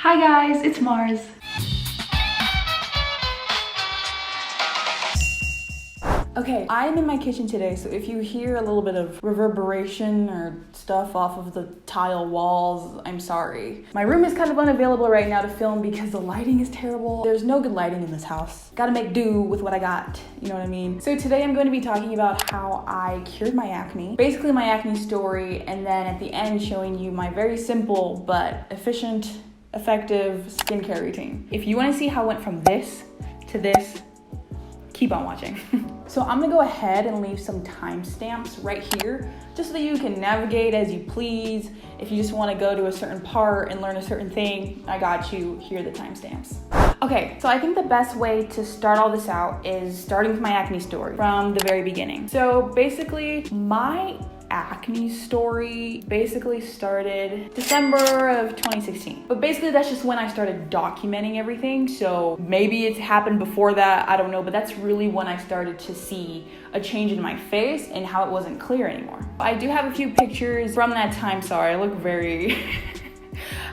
Hi guys, it's Mars. Okay, I'm in my kitchen today, so if you hear a little bit of reverberation or stuff off of the tile walls, I'm sorry. My room is kind of unavailable right now to film because the lighting is terrible. There's no good lighting in this house. Gotta make do with what I got, you know what I mean? So today I'm going to be talking about how I cured my acne, basically my acne story, and then at the end showing you my very simple but efficient, effective skincare routine. If you want to see how I went from this to this, keep on watching. So I'm gonna go ahead and leave some timestamps right here, just so that you can navigate as you please. If you just wanna go to a certain part and learn a certain thing, I got you, here are the timestamps. Okay, so I think the best way to start all this out is starting with my acne story from the very beginning. So basically, my acne story basically started December of 2016. But basically that's just when I started documenting everything. So maybe it's happened before that, I don't know, but that's really when I started to see a change in my face and how it wasn't clear anymore. I do have a few pictures from that time. Sorry, I look very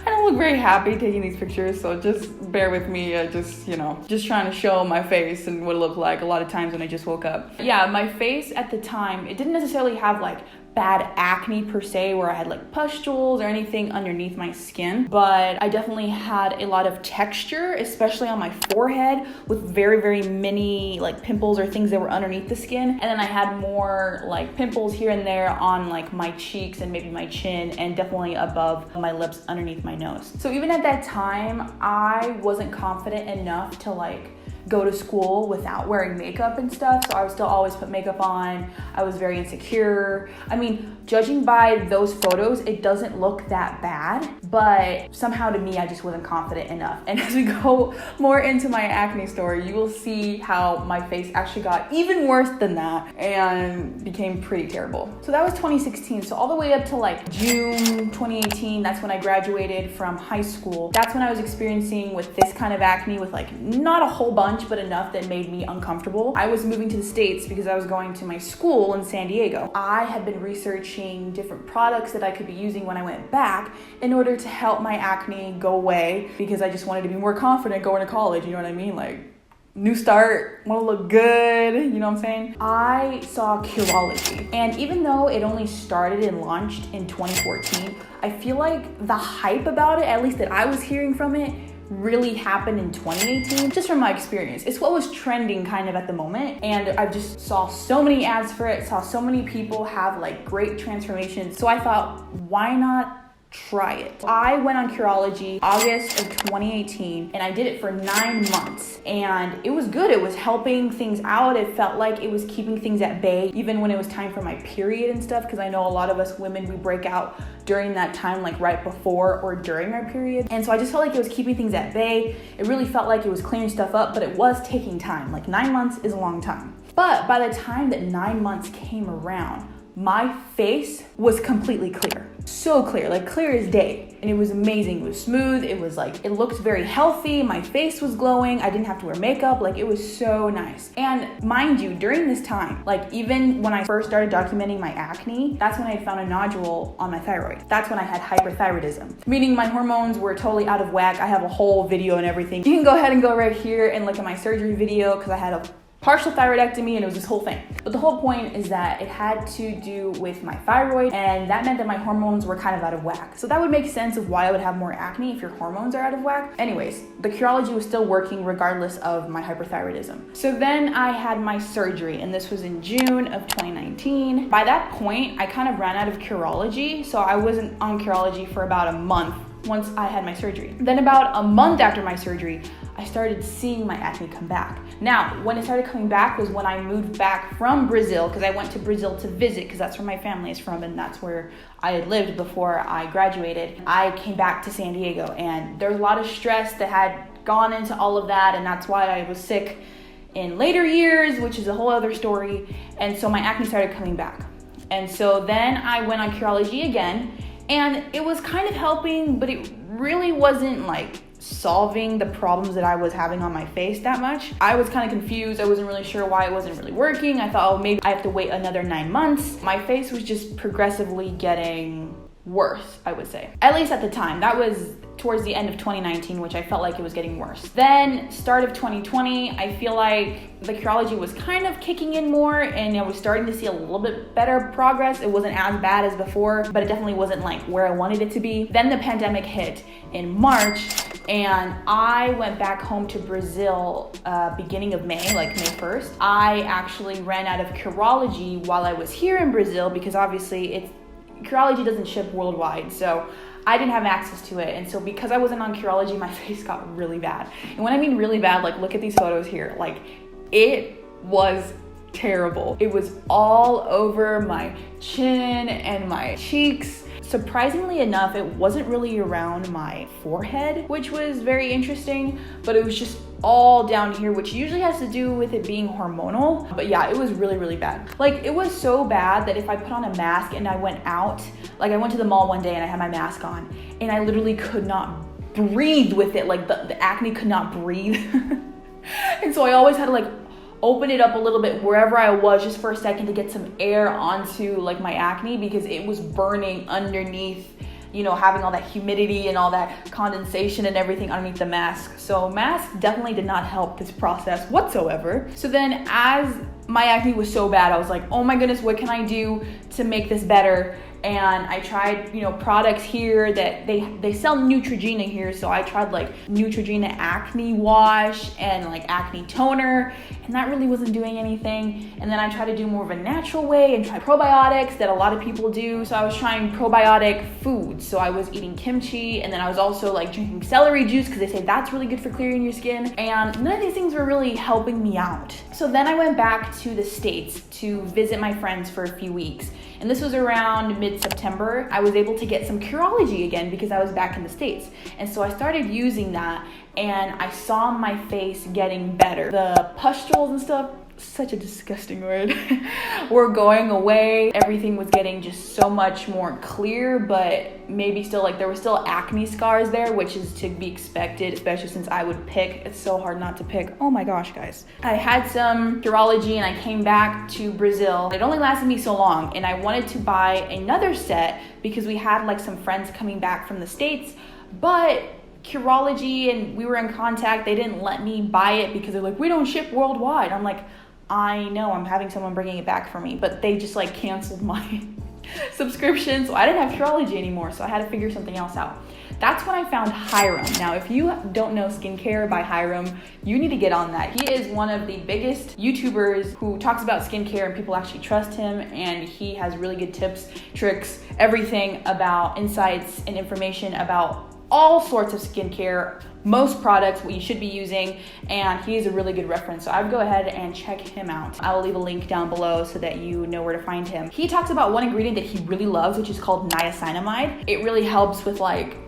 I don't look very happy taking these pictures, so just bear with me. Just trying to show my face and what it looked like a lot of times when I just woke up. Yeah, my face at the time, it didn't necessarily have like bad acne per se where I had like pustules or anything underneath my skin, but I definitely had a lot of texture, especially on my forehead, with very, very many like pimples or things that were underneath the skin. And then I had more like pimples here and there on like my cheeks and maybe my chin, and definitely above my lips underneath my nose. So even at that time, I wasn't confident enough to like go to school without wearing makeup and stuff, so I would still always put makeup on. I was very insecure. I mean, judging by those photos, it doesn't look that bad, but somehow to me, I just wasn't confident enough. And as we go more into my acne story, you will see how my face actually got even worse than that and became pretty terrible. So that was 2016. So all the way up to like June 2018, that's when I graduated from high school. That's when I was experiencing with this kind of acne with like not a whole bunch, but enough that made me uncomfortable. I was moving to the States because I was going to my school in San Diego. I had been researching different products that I could be using when I went back in order to help my acne go away, because I just wanted to be more confident going to college, you know what I mean? Like, new start, want to look good, you know what I'm saying? I saw Curology, and even though it only started and launched in 2014, I feel like the hype about it, at least that I was hearing from it, really happened in 2018, just from my experience. It's what was trending kind of at the moment, and I just saw so many ads for it, saw so many people have like great transformations, so I thought, why not try it? I went on Curology August of 2018, and I did it for 9 months, and it was good. It was helping things out. It felt like it was keeping things at bay, even when it was time for my period and stuff, because I know a lot of us women, we break out during that time, like right before or during our period. And so I just felt like it was keeping things at bay. It really felt like it was clearing stuff up, but it was taking time. Like 9 months is a long time. But by the time that 9 months came around, my face was completely clear. So clear, like clear as day. And it was amazing. It was smooth. It was like, it looked very healthy. My face was glowing. I didn't have to wear makeup. Like, it was so nice. And mind you, during this time, like even when I first started documenting my acne, that's when I found a nodule on my thyroid. That's when I had hyperthyroidism, meaning my hormones were totally out of whack. I have a whole video and everything. You can go ahead and go right here and look at my surgery video, because I had a partial thyroidectomy, and it was this whole thing. But the whole point is that it had to do with my thyroid, and that meant that my hormones were kind of out of whack. So that would make sense of why I would have more acne if your hormones are out of whack. Anyways, the Curology was still working regardless of my hyperthyroidism. So then I had my surgery, and this was in June of 2019. By that point, I kind of ran out of Curology, so I wasn't on Curology for about a month once I had my surgery. Then about a month after my surgery, I started seeing my acne come back. Now, when it started coming back was when I moved back from Brazil, because I went to Brazil to visit, because that's where my family is from, and that's where I had lived before I graduated. I came back to San Diego, and there was a lot of stress that had gone into all of that, and that's why I was sick in later years, which is a whole other story. And so my acne started coming back. And so then I went on Curology again, and it was kind of helping, but it really wasn't like solving the problems that I was having on my face that much. I was kind of confused. I wasn't really sure why it wasn't really working. I thought, oh, maybe I have to wait another 9 months. My face was just progressively getting worse, I would say. At least at the time. That was towards the end of 2019, which I felt like it was getting worse. Then start of 2020, I feel like the Curology was kind of kicking in more and I was starting to see a little bit better progress. It wasn't as bad as before, but it definitely wasn't like where I wanted it to be. Then the pandemic hit in March and I went back home to Brazil beginning of May, like May 1st. I actually ran out of Curology while I was here in Brazil because obviously Curology doesn't ship worldwide, so I didn't have access to it. And so because I wasn't on Curology, my face got really bad. And when I mean really bad, like look at these photos here. Like it was terrible. It was all over my chin and my cheeks. Surprisingly enough, it wasn't really around my forehead, which was very interesting, but it was just all down here, which usually has to do with it being hormonal. But yeah, it was really, really bad. Like it was so bad that if I put on a mask and I went out, like I went to the mall one day and I had my mask on and I literally could not breathe with it. Like the acne could not breathe. And so I always had to like open it up a little bit wherever I was just for a second to get some air onto like my acne because it was burning underneath, you know, having all that humidity and all that condensation and everything underneath the mask. So mask definitely did not help this process whatsoever. So then as my acne was so bad, I was like, oh my goodness, what can I do to make this better? And I tried, you know, products here that they sell Neutrogena here. So I tried like Neutrogena acne wash and like acne toner, and that really wasn't doing anything. And then I tried to do more of a natural way and try probiotics that a lot of people do. So I was trying probiotic foods. So I was eating kimchi, and then I was also like drinking celery juice because they say that's really good for clearing your skin. And none of these things were really helping me out. So then I went back to the States to visit my friends for a few weeks. And this was around mid-September. I was able to get some Curology again because I was back in the States. And so I started using that and I saw my face getting better. The pustules and stuff, such a disgusting word, were going away. Everything was getting just so much more clear, but maybe still like there were still acne scars there, which is to be expected, especially since I would pick. It's so hard not to pick. Oh my gosh, guys. I had some Curology and I came back to Brazil. It only lasted me so long and I wanted to buy another set because we had like some friends coming back from the States, but Curology and we were in contact. They didn't let me buy it because they're like, we don't ship worldwide. I'm like, I know, I'm having someone bringing it back for me, but they just like canceled my subscription. So I didn't have Curology anymore. So I had to figure something else out. That's when I found Hiram. Now, if you don't know skincare by Hiram, you need to get on that. He is one of the biggest YouTubers who talks about skincare and people actually trust him. And he has really good tips, tricks, everything about insights and information about all sorts of skincare, most products, what you should be using, and he is a really good reference. So I would go ahead and check him out. I will leave a link down below so that you know where to find him. He talks about one ingredient that he really loves, which is called niacinamide. It really helps with like,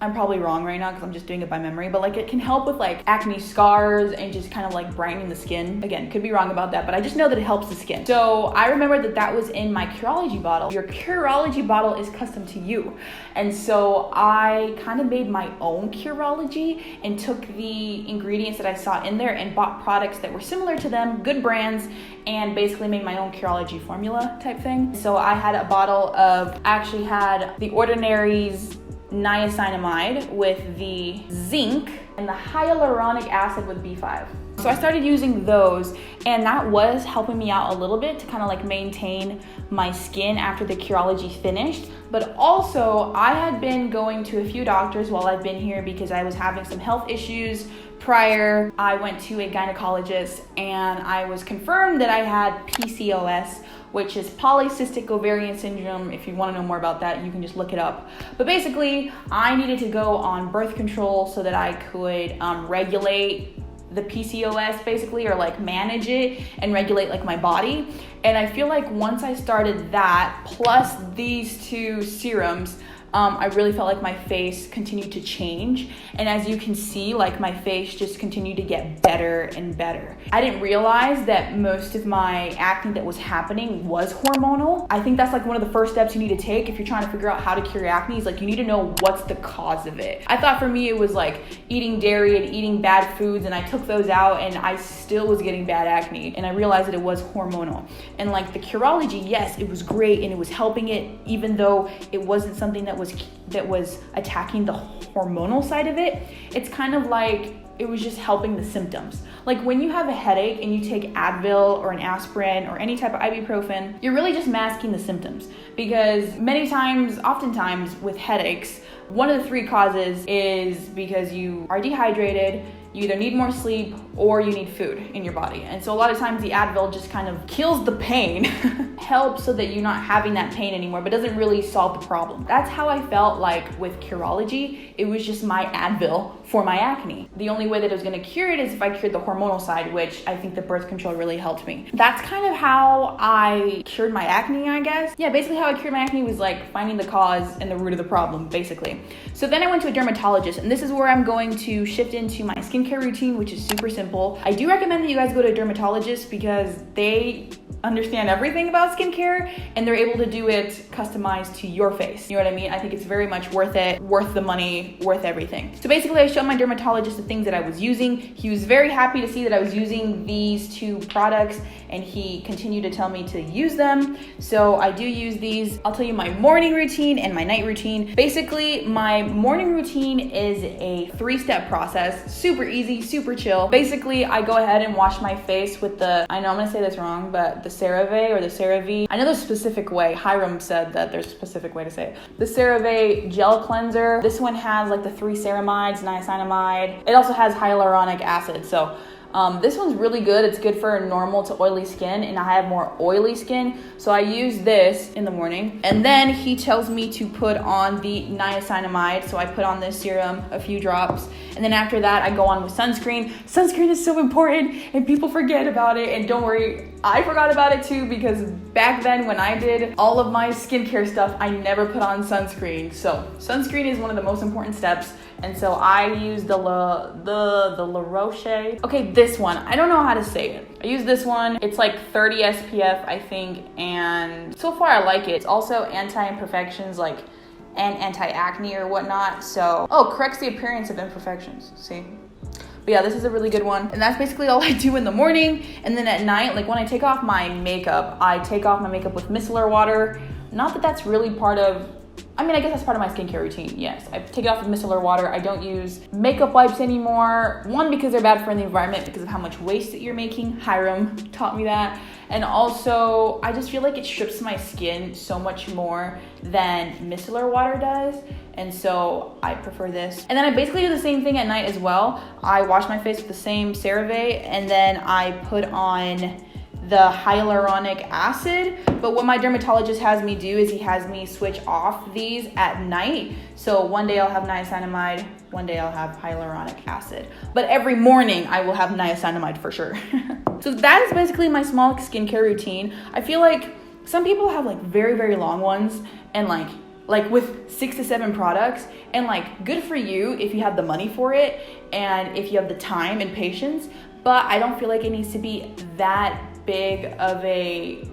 I'm probably wrong right now because I'm just doing it by memory, but like it can help with like acne scars and just kind of like brightening the skin. Again, could be wrong about that, but I just know that it helps the skin. So I remember that was in my Curology bottle. Your Curology bottle is custom to you. And so I kind of made my own Curology and took the ingredients that I saw in there and bought products that were similar to them, good brands, and basically made my own Curology formula type thing. So I had a bottle of, I actually had The Ordinary's niacinamide with the zinc and the hyaluronic acid with B5. So I started using those and that was helping me out a little bit to kind of like maintain my skin after the Curology finished. But also I had been going to a few doctors while I've been here because I was having some health issues prior. I went to a gynecologist and I was confirmed that I had PCOS, which is polycystic ovarian syndrome. If you want to know more about that, you can just look it up. But basically, I needed to go on birth control so that I could regulate the PCOS basically, or like manage it and regulate like my body. And I feel like once I started that, plus these two serums, I really felt like my face continued to change. And as you can see, like my face just continued to get better and better. I didn't realize that most of my acne that was happening was hormonal. I think that's like one of the first steps you need to take if you're trying to figure out how to cure acne, is like you need to know what's the cause of it. I thought for me it was like eating dairy and eating bad foods, and I took those out and I still was getting bad acne, and I realized that it was hormonal. And like the Curology, yes, it was great and it was helping it, even though it wasn't something that was attacking the hormonal side of it. It's kind of like it was just helping the symptoms. Like when you have a headache and you take Advil or an aspirin or any type of ibuprofen, you're really just masking the symptoms, because oftentimes with headaches, one of the three causes is because you are dehydrated, you either need more sleep or you need food in your body. And so a lot of times the Advil just kind of kills the pain, helps so that you're not having that pain anymore, but doesn't really solve the problem. That's how I felt like with Curology. It was just my Advil for my acne. The only way that it was gonna cure it is if I cured the hormonal side, which I think the birth control really helped me. That's kind of how I cured my acne, I guess. Yeah, basically how I cured my acne was like finding the cause and the root of the problem, basically. So then I went to a dermatologist, and this is where I'm going to shift into my skincare routine, which is super simple. I do recommend that you guys go to a dermatologist because they understand everything about skincare and they're able to do it customized to your face. You know what I mean? I think it's very much worth it, worth the money, worth everything. So basically I showed my dermatologist the things that I was using. He was very happy to see that I was using these two products, and he continued to tell me to use them. So I do use these. I'll tell you my morning routine and my night routine. Basically, my morning routine is a 3-step process, super easy, super chill. Basically, I go ahead and wash my face with I know I'm gonna say this wrong, but the Cerave or the Cerave, I know there's a specific way. Hiram said that there's a specific way to say it. The Cerave Gel Cleanser. This one has like the 3 ceramides, niacinamide. It also has hyaluronic acid. So this one's really good. It's good for normal to oily skin, and I have more oily skin, so I use this in the morning. And then he tells me to put on the niacinamide, so I put on this serum, a few drops, and then after that I go on with sunscreen. Sunscreen is so important and people forget about it, and don't worry, I forgot about it too, because back then when I did all of my skincare stuff, I never put on sunscreen. So sunscreen is one of the most important steps. And so I use the La Roche. Okay, this one. I don't know how to say it. I use this one. It's like 30 SPF, I think. And so far I like it. It's also anti-imperfections, like, and anti-acne or whatnot. So, corrects the appearance of imperfections. See? But yeah, this is a really good one. And that's basically all I do in the morning. And then at night, like when I take off my makeup, I take off my makeup with micellar water. Not that that's really part of, I mean, I guess that's part of my skincare routine, yes. I take it off with micellar water. I don't use makeup wipes anymore. One, because they're bad for the environment because of how much waste that you're making. Hiram taught me that. And also, I just feel like it strips my skin so much more than micellar water does. And so I prefer this. And then I basically do the same thing at night as well. I wash my face with the same CeraVe, and then I put on the hyaluronic acid. But what my dermatologist has me do is he has me switch off these at night. So one day I'll have niacinamide, one day I'll have hyaluronic acid. But every morning I will have niacinamide for sure. So that is basically my small skincare routine. I feel like some people have like very, very long ones, and like with 6 to 7 products, and like good for you if you have the money for it and if you have the time and patience. But I don't feel like it needs to be that big of a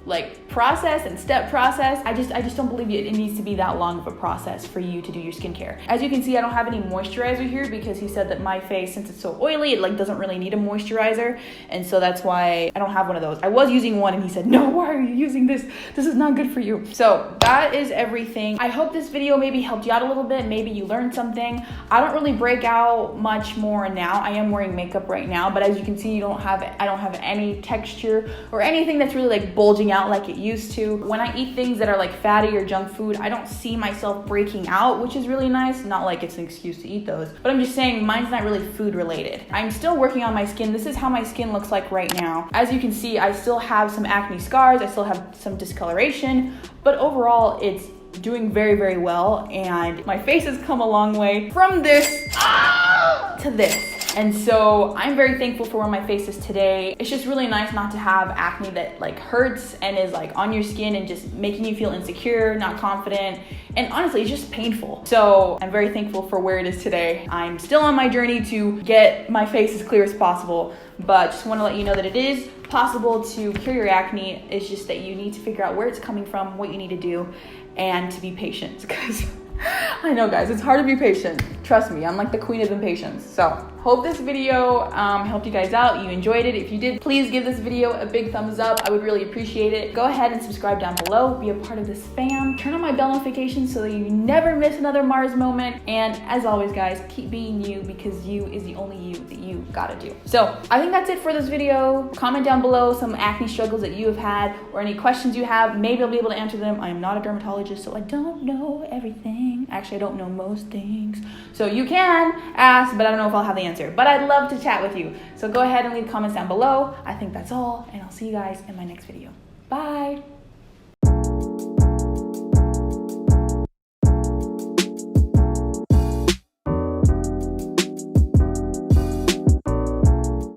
like process and step process. I just don't believe it needs to be that long of a process for you to do your skincare. As you can see, I don't have any moisturizer here because he said that my face, since it's so oily, it like doesn't really need a moisturizer, and so that's why I don't have one of those. I was using one and he said, no, why are you using this? This is not good for you. So that is everything. I hope this video maybe helped you out a little bit. Maybe you learned something. I don't really break out much more now. I am wearing makeup right now, but as you can see, I don't have any texture or anything that's really like bulging out like it used to. When I eat things that are like fatty or junk food, I don't see myself breaking out, which is really nice. Not like it's an excuse to eat those, but I'm just saying mine's not really food related. I'm still working on my skin. This is how my skin looks like right now. As you can see, I still have some acne scars. I still have some discoloration, but overall it's doing very, very well. And my face has come a long way from this to this. And so I'm very thankful for where my face is today. It's just really nice not to have acne that like hurts and is like on your skin and just making you feel insecure, not confident, and honestly, it's just painful. So I'm very thankful for where it is today. I'm still on my journey to get my face as clear as possible, but just want to let you know that it is possible to cure your acne. It's just that you need to figure out where it's coming from, what you need to do, and to be patient, because I know, guys, it's hard to be patient. Trust me, I'm like the queen of impatience. So hope this video helped you guys out. You enjoyed it. If you did, please give this video a big thumbs up. I would really appreciate it. Go ahead and subscribe down below. Be a part of this fam. Turn on my bell notifications so that you never miss another Mars moment. And as always, guys, keep being you, because you is the only you that you gotta do. So I think that's it for this video. Comment down below some acne struggles that you have had or any questions you have. Maybe I'll be able to answer them. I am not a dermatologist, so I don't know everything. Actually, I don't know most things. So you can ask, but I don't know if I'll have the answer. But I'd love to chat with you. So go ahead and leave comments down below. I think that's all, and I'll see you guys in my next video. Bye.